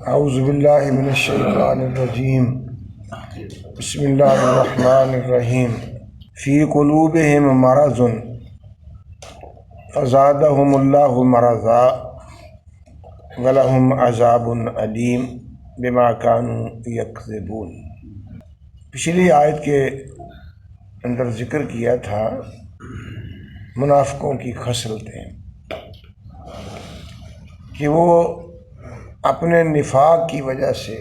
اعوذ باللہ من الشیطان الرجیم بسم اللہ الرحمن الرحیم فی قلوبہم مرض فزادہم اللہ مرضا ولہم عذاب علیم بما کانوا یکذبون۔ پچھلی آیت کے اندر ذکر کیا تھا منافقوں کی خصلتیں کہ وہ اپنے نفاق کی وجہ سے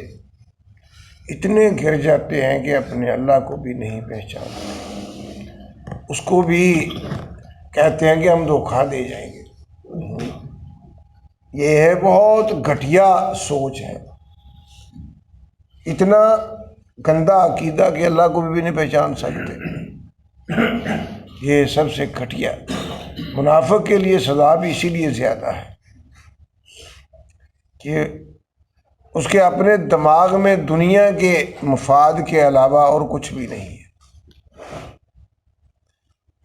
اتنے گر جاتے ہیں کہ اپنے اللہ کو بھی نہیں پہچانتے، اس کو بھی کہتے ہیں کہ ہم دھوکہ دے جائیں گے۔ یہ ہے بہت گھٹیا سوچ ہے، اتنا گندا عقیدہ کہ اللہ کو بھی نہیں پہچان سکتے۔ یہ سب سے گھٹیا، منافق کے لیے سزا بھی اسی لیے زیادہ ہے کہ اس کے اپنے دماغ میں دنیا کے مفاد کے علاوہ اور کچھ بھی نہیں ہے،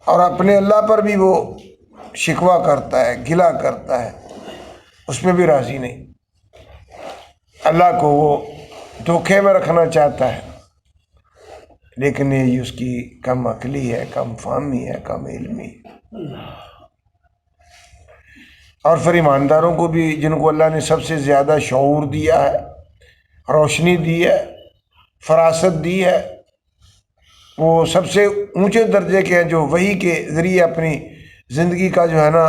اور اپنے اللہ پر بھی وہ شکوہ کرتا ہے، گلہ کرتا ہے، اس میں بھی راضی نہیں۔ اللہ کو وہ دھوکے میں رکھنا چاہتا ہے، لیکن یہ اس کی کم عقلی ہے، کم فہمی ہے، کم علمی ہے۔ اور پھر ایمانداروں کو بھی، جن کو اللہ نے سب سے زیادہ شعور دیا ہے، روشنی دی ہے، فراست دی ہے، وہ سب سے اونچے درجے کے ہیں، جو وحی کے ذریعے اپنی زندگی کا جو ہے نا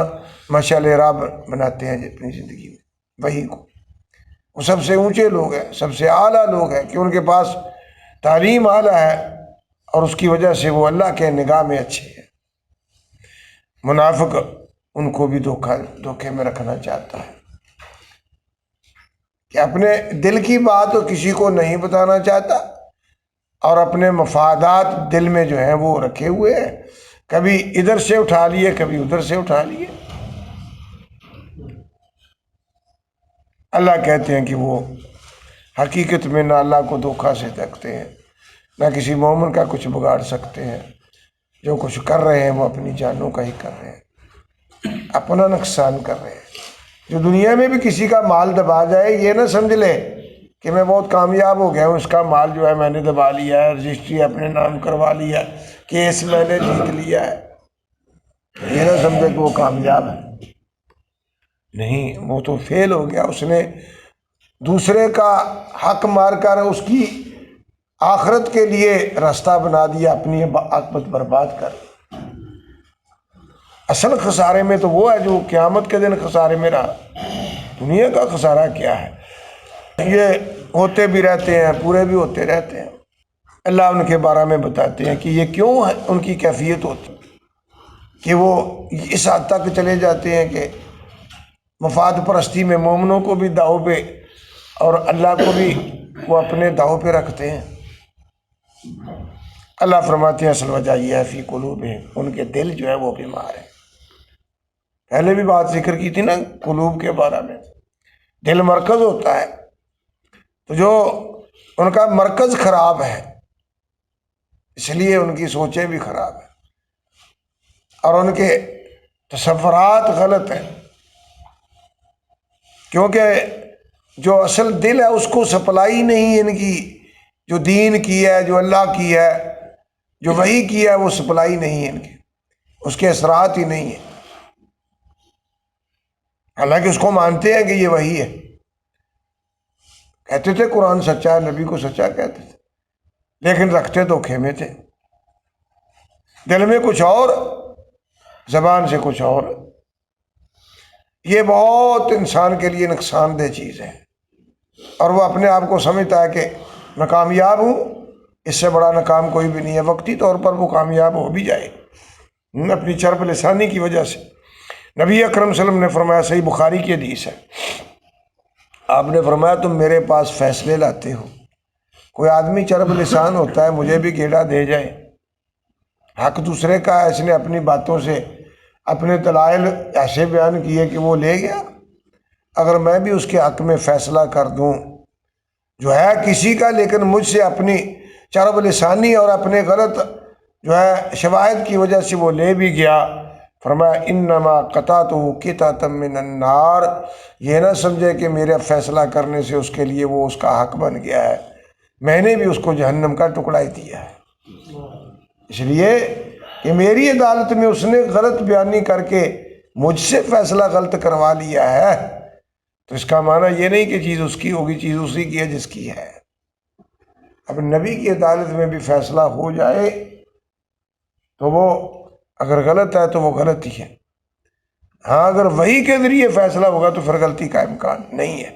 مشعل راہ بناتے ہیں اپنی زندگی میں وحی کو۔ وہ سب سے اونچے لوگ ہیں، سب سے اعلیٰ لوگ ہیں کہ ان کے پاس تعلیم اعلیٰ ہے، اور اس کی وجہ سے وہ اللہ کے نگاہ میں اچھے ہیں۔ منافق ان کو بھی دھوکے میں رکھنا چاہتا ہے کہ اپنے دل کی بات تو کسی کو نہیں بتانا چاہتا، اور اپنے مفادات دل میں جو ہیں وہ رکھے ہوئے ہیں، کبھی ادھر سے اٹھا لیے، کبھی ادھر سے اٹھا لیے۔ اللہ کہتے ہیں کہ وہ حقیقت میں نہ اللہ کو دھوکہ سے دیکھتے ہیں، نہ کسی مومن کا کچھ بگاڑ سکتے ہیں۔ جو کچھ کر رہے ہیں وہ اپنی جانوں کا ہی کر رہے ہیں، اپنا نقصان کر رہے ہیں۔ جو دنیا میں بھی کسی کا مال دبا جائے، یہ نہ سمجھ لے کہ میں بہت کامیاب ہو گیا ہوں، اس کا مال جو ہے میں نے دبا لیا ہے، رجسٹری اپنے نام کروا لیا، کیس میں نے جیت لیا ہے، یہ نہ سمجھے کہ وہ کامیاب ہے۔ نہیں، وہ تو فیل ہو گیا، اس نے دوسرے کا حق مار کر اس کی آخرت کے لیے راستہ بنا دیا، اپنی عاقبت برباد کر۔ اصل خسارے میں تو وہ ہے جو قیامت کے دن خسارے میں رہا۔ دنیا کا خسارہ کیا ہے؟ یہ ہوتے بھی رہتے ہیں، پورے بھی ہوتے رہتے ہیں۔ اللہ ان کے بارے میں بتاتے ہیں کہ یہ کیوں ہے، ان کی کیفیت ہوتی کہ وہ اس حد تک چلے جاتے ہیں کہ مفاد پرستی میں مومنوں کو بھی داؤ پہ اور اللہ کو بھی وہ اپنے داؤ پہ رکھتے ہیں۔ اللہ فرماتے ہیں اصل وجہ یہ ہے فی قلوبہم، ان کے دل جو ہے وہ بیمار ہے۔ پہلے بھی بات ذکر کی تھی نا قلوب کے بارے میں، دل مرکز ہوتا ہے، تو جو ان کا مرکز خراب ہے اس لیے ان کی سوچیں بھی خراب ہیں، اور ان کے تصورات غلط ہیں، کیونکہ جو اصل دل ہے اس کو سپلائی نہیں ان کی، جو دین کی ہے، جو اللہ کی ہے، جو وحی کی ہے، وہ سپلائی نہیں ہے ان کی، اس کے اثرات ہی نہیں ہیں۔ حالانکہ اس کو مانتے ہیں کہ یہ وحی ہے، کہتے تھے قرآن سچا ہے، نبی کو سچا کہتے تھے، لیکن رکھتے دھوکے میں تھے، دل میں کچھ اور، زبان سے کچھ اور۔ یہ بہت انسان کے لیے نقصان دہ چیز ہے، اور وہ اپنے آپ کو سمجھتا ہے کہ میں کامیاب ہوں، اس سے بڑا ناکام کوئی بھی نہیں ہے۔ وقتی طور پر وہ کامیاب ہو بھی جائے اپنی چرب لسانی کی وجہ سے۔ نبی اکرم صلی اللہ علیہ وسلم نے فرمایا، صحیح بخاری کی حدیث ہے، آپ نے فرمایا تم میرے پاس فیصلے لاتے ہو، کوئی آدمی چرب لسان ہوتا ہے، مجھے بھی گیڑا دے جائے، حق دوسرے کا ہے، اس نے اپنی باتوں سے اپنے دلائل ایسے بیان کیے کہ وہ لے گیا، اگر میں بھی اس کے حق میں فیصلہ کر دوں جو ہے کسی کا، لیکن مجھ سے اپنی چرب لسانی اور اپنے غلط جو ہے شواہد کی وجہ سے وہ لے بھی گیا، فرمایا انما قطعتہ قطعۃ من النار، یہ نہ سمجھے کہ میرا فیصلہ کرنے سے اس کے لیے وہ اس کا حق بن گیا ہے، میں نے بھی اس کو جہنم کا ٹکڑا ہی دیا ہے، اس لیے کہ میری عدالت میں اس نے غلط بیانی کر کے مجھ سے فیصلہ غلط کروا لیا ہے، تو اس کا معنی یہ نہیں کہ چیز اس کی ہوگی، چیز اسی کی ہے جس کی ہے۔ اب نبی کی عدالت میں بھی فیصلہ ہو جائے تو وہ اگر غلط ہے تو وہ غلط ہی ہے، ہاں اگر وحی کے ذریعے فیصلہ ہوگا تو پھر غلطی کا امکان نہیں ہے۔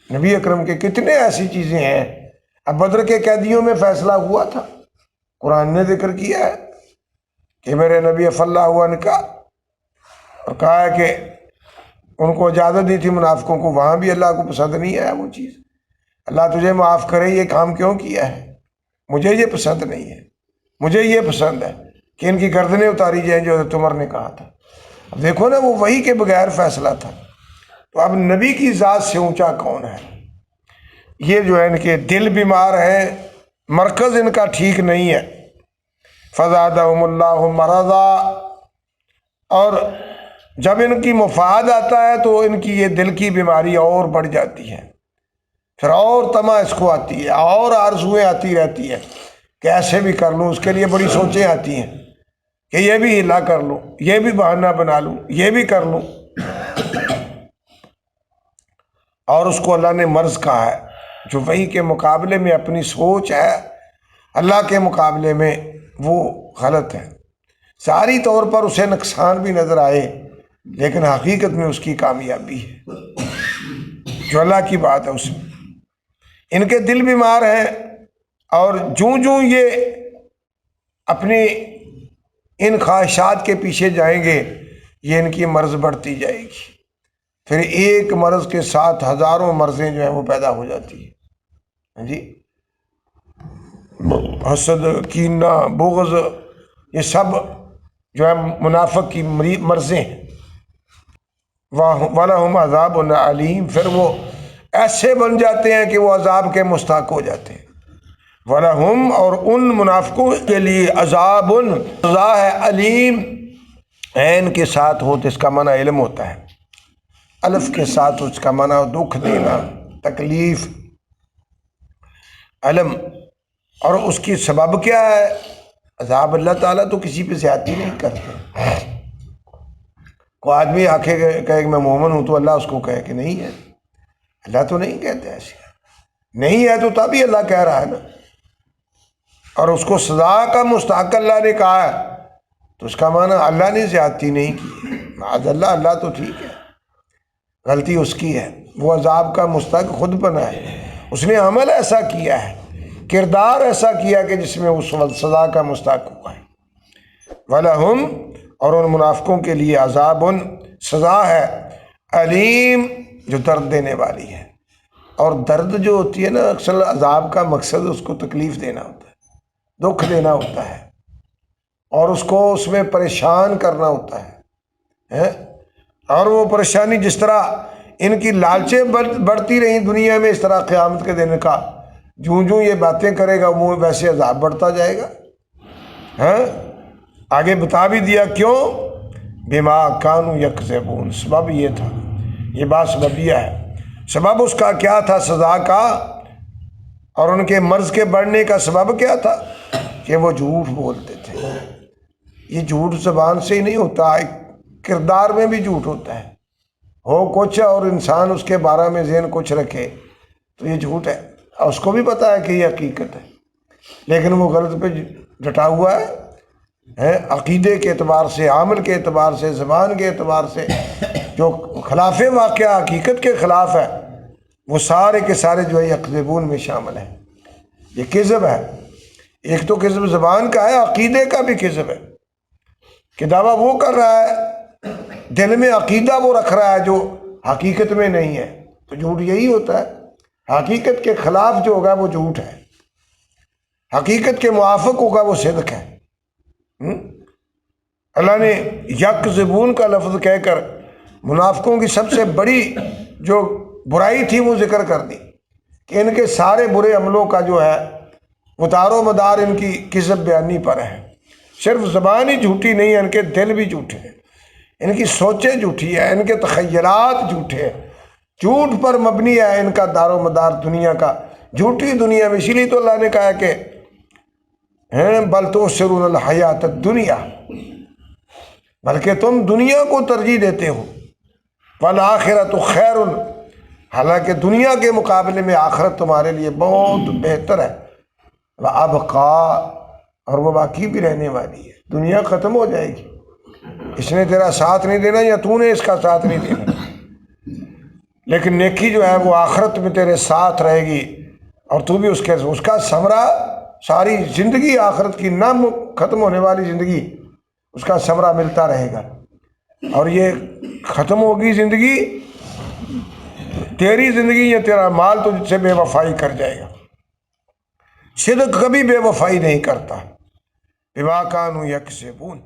نبی اکرم کے کتنے ایسی چیزیں ہیں، اب بدر کے قیدیوں میں فیصلہ ہوا تھا، قرآن نے ذکر کیا ہے کہ میرے نبی عفا اللہ عنہ کا، اور کہا ہے کہ ان کو اجازت دی تھی منافقوں کو، وہاں بھی اللہ کو پسند نہیں آیا وہ چیز، اللہ تجھے معاف کرے یہ کام کیوں کیا ہے، مجھے یہ پسند نہیں ہے، مجھے یہ پسند ہے کہ ان کی گردنیں اتاری جائیں جو حضرت عمر نے کہا تھا۔ اب دیکھو نا، وہ وحی کے بغیر فیصلہ تھا، تو اب نبی کی ذات سے اونچا کون ہے؟ یہ جو ہے ان کے دل بیمار ہیں، مرکز ان کا ٹھیک نہیں ہے، فزادہم اللہ مرضا، اور جب ان کی مفاد آتا ہے تو ان کی یہ دل کی بیماری اور بڑھ جاتی ہے، پھر اور طمع اس کو آتی ہے، اور آرزویں آتی رہتی ہے کہ ایسے بھی کر لوں، اس کے لیے بڑی سوچیں آتی ہیں کہ یہ بھی ہلا کر لوں، یہ بھی بہانہ بنا لوں، یہ بھی کر لوں، اور اس کو اللہ نے مرض کہا ہے، جو وحی کے مقابلے میں اپنی سوچ ہے اللہ کے مقابلے میں وہ غلط ہے، ظاہری طور پر اسے نقصان بھی نظر آئے لیکن حقیقت میں اس کی کامیابی ہے، جو اللہ کی بات ہے اس میں۔ ان کے دل بیمار ہیں، اور جوں یہ اپنی ان خواہشات کے پیچھے جائیں گے یہ ان کی مرض بڑھتی جائے گی، پھر ایک مرض کے ساتھ ہزاروں مرضیں جو ہیں وہ پیدا ہو جاتی ہیں جی، حسد، کینہ، بغض، یہ سب جو ہے منافق کی مرضیں ہیں۔ وَلَهُمْ عَذَابٌ عَلِيمٌ، پھر وہ ایسے بن جاتے ہیں کہ وہ عذاب کے مستحق ہو جاتے ہیں۔ وَلَهُمْ، اور ان منافقوں کے لیے عذاب، سزا ہے، علیم، عین کے ساتھ ہو تو اس کا معنی علم ہوتا ہے، الف کے ساتھ اس کا معنی دکھ دینا، تکلیف، علم، اور اس کی سبب کیا ہے؟ عذاب۔ اللہ تعالیٰ تو کسی پہ زیادتی نہیں کرتے، کوئی آدمی آکے کہے کہ میں مومن ہوں تو اللہ اس کو کہے کہ نہیں ہے، اللہ تو نہیں کہتے ایسے، نہیں ہے تو تب ہی اللہ کہہ رہا ہے نا، اور اس کو سزا کا مستحق اللہ نے کہا ہے تو اس کا معنی اللہ نے زیادتی نہیں کی، معاذ اللہ، اللہ تو ٹھیک ہے، غلطی اس کی ہے، وہ عذاب کا مستحق خود بنا ہے، اس نے عمل ایسا کیا ہے، کردار ایسا کیا کہ جس میں اس وقت سزا کا مستحق ہوا ہے۔ وَلَهُمْ، اور ان منافقوں کے لیے عذاب، سزا ہے، علیم، جو درد دینے والی ہے، اور درد جو ہوتی ہے نا، اکثر عذاب کا مقصد اس کو تکلیف دینا ہوتا ہے، دکھ دینا ہوتا ہے، اور اس کو اس میں پریشان کرنا ہوتا ہے، اور وہ پریشانی جس طرح ان کی لالچیں بڑھتی رہیں دنیا میں، اس طرح قیامت کے دن کا جوں یہ باتیں کرے گا وہ ویسے عذاب بڑھتا جائے گا۔ آگے بتا بھی دیا کیوں، بما کانوا یکذبون، سبب یہ تھا، یہ بات سببیہ ہے، سبب اس کا کیا تھا سزا کا، اور ان کے مرض کے بڑھنے کا سبب کیا تھا کہ وہ جھوٹ بولتے تھے۔ یہ جھوٹ زبان سے ہی نہیں ہوتا، کردار میں بھی جھوٹ ہوتا ہے، ہو کچھ اور انسان اس کے بارے میں ذہن کچھ رکھے تو یہ جھوٹ ہے، اور اس کو بھی پتا ہے کہ یہ حقیقت ہے لیکن وہ غلط پہ ڈٹا ہوا ہے، عقیدے کے اعتبار سے، عمل کے اعتبار سے، زبان کے اعتبار سے جو خلاف واقعہ حقیقت کے خلاف ہے وہ سارے کے سارے جو ہے یکذبون میں شامل ہیں۔ یہ کذب ہے، ایک تو کذب زبان کا ہے، عقیدے کا بھی کذب ہے کہ دعویٰ وہ کر رہا ہے، دل میں عقیدہ وہ رکھ رہا ہے جو حقیقت میں نہیں ہے، تو جھوٹ یہی ہوتا ہے، حقیقت کے خلاف جو ہوگا وہ جھوٹ ہے، حقیقت کے موافق ہوگا وہ صدق ہے۔ اللہ نے یکذبون کا لفظ کہہ کر منافقوں کی سب سے بڑی جو برائی تھی وہ ذکر کر دی کہ ان کے سارے برے عملوں کا جو ہے وہ دار و مدار ان کی کذب بیانی پر ہے، صرف زبان ہی جھوٹی نہیں ہے، ان کے دل بھی جھوٹے ہیں، ان کی سوچیں جھوٹی ہیں، ان کے تخیلات جھوٹے ہیں، جھوٹ پر مبنی ہے ان کا دار و مدار دنیا کا، جھوٹی دنیا میں۔ اسی لیے تو اللہ نے کہا کہ بل تؤثرون الحیات الدنیا، بلکہ تم دنیا کو ترجیح دیتے ہو، والآخرۃ خیر، حالانکہ دنیا کے مقابلے میں آخرت تمہارے لیے بہت بہتر ہے، وابقیٰ، اور وہ باقی بھی رہنے والی ہے۔ دنیا ختم ہو جائے گی، اس نے تیرا ساتھ نہیں دینا یا تو نے اس کا ساتھ نہیں دینا، لیکن نیکی جو ہے وہ آخرت میں تیرے ساتھ رہے گی، اور تو بھی اس کا ثمرہ ساری زندگی، آخرت کی نہ ختم ہونے والی زندگی، اس کا ثمرہ ملتا رہے گا۔ اور یہ ختم ہوگی زندگی، تیری زندگی یا تیرا مال تو جس سے بے وفائی کر جائے گا۔ صدق کبھی بے وفائی نہیں کرتا، بما کانوا یکسبون۔